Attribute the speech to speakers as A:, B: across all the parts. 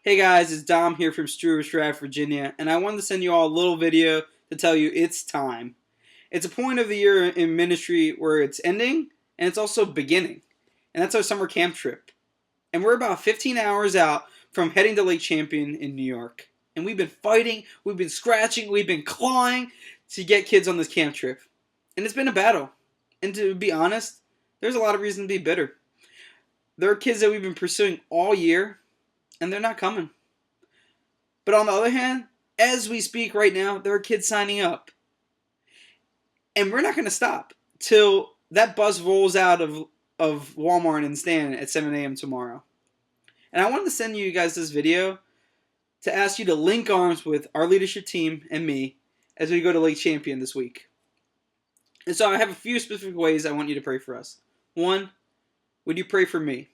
A: Hey guys, it's Dom here from Stewart Draft, Virginia, and I wanted to send you all a little video to tell you it's time. It's a point of the year in ministry where it's ending and it's also beginning, and that's our summer camp trip. And we're about 15 hours out from heading to Lake Champion in New York. And we've been fighting, we've been scratching, we've been clawing to get kids on this camp trip. And it's been a battle. And to be honest, there's a lot of reason to be bitter. There are kids that we've been pursuing all year, and they're not coming. But on the other hand, as we speak right now, there are kids signing up. And we're not going to stop till that bus rolls out of Walmart and Stan at 7 a.m. tomorrow. And I wanted to send you guys this video to ask you to link arms with our leadership team and me as we go to Lake Champion this week. And so I have a few specific ways I want you to pray for us. One, would you pray for me?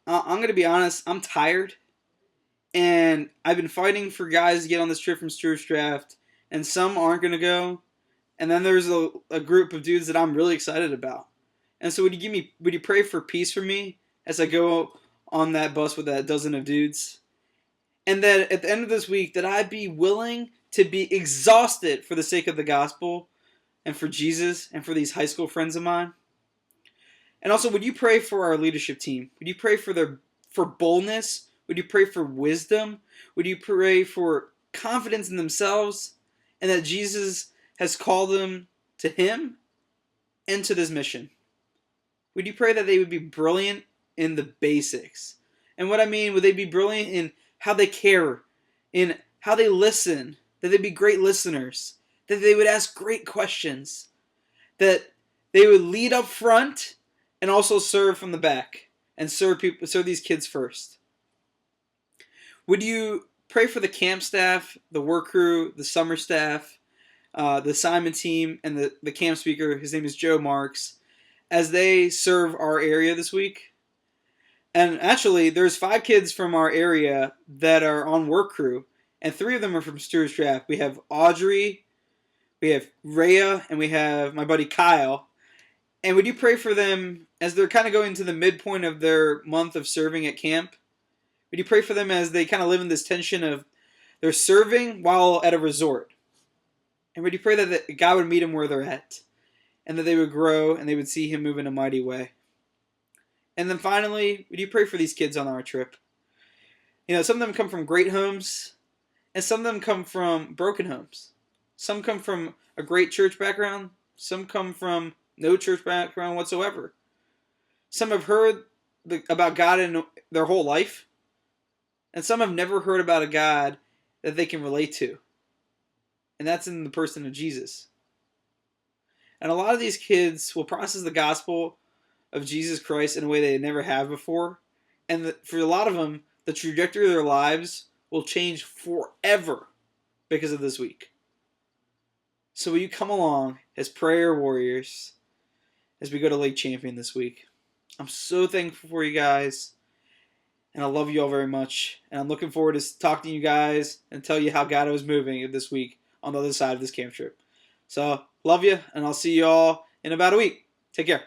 A: I'm going to be honest, I'm tired. And I've been fighting for guys to get on this trip from Stewart's Draft, and some aren't going to go. And then there's a group of dudes that I'm really excited about. And so would you pray for peace for me as I go on that bus with that dozen of dudes? And that at the end of this week, that I'd be willing to be exhausted for the sake of the gospel and for Jesus and for these high school friends of mine. And also, would you pray for our leadership team? Would you pray for boldness? Would you pray for wisdom? Would you pray for confidence in themselves and that Jesus has called them to Him and to this mission? Would you pray that they would be brilliant in the basics? And what I mean, would they be brilliant in how they care, in how they listen, that they'd be great listeners, that they would ask great questions, that they would lead up front and also serve from the back and serve these kids first? Would you pray for the camp staff, the work crew, the summer staff, the Simon team, and the camp speaker, his name is Joe Marks, as they serve our area this week? And actually, there's 5 kids from our area that are on work crew, and 3 of them are from Stewart's Draft. We have Audrey, we have Rhea, and we have my buddy Kyle. And would you pray for them as they're kind of going to the midpoint of their month of serving at camp? Would you pray for them as they kind of live in this tension of they're serving while at a resort? And would you pray that God would meet them where they're at and that they would grow and they would see Him move in a mighty way? And then finally, would you pray for these kids on our trip? You know, some of them come from great homes and some of them come from broken homes. Some come from a great church background. Some come from no church background whatsoever. Some have heard about God in their whole life. And some have never heard about a God that they can relate to. And that's in the person of Jesus. And a lot of these kids will process the gospel of Jesus Christ in a way they never have before. And for a lot of them, the trajectory of their lives will change forever because of this week. So will you come along as prayer warriors as we go to Lake Champion this week? I'm so thankful for you guys. And I love you all very much. And I'm looking forward to talking to you guys and tell you how God was moving this week on the other side of this camp trip. So, love you, and I'll see you all in about a week. Take care.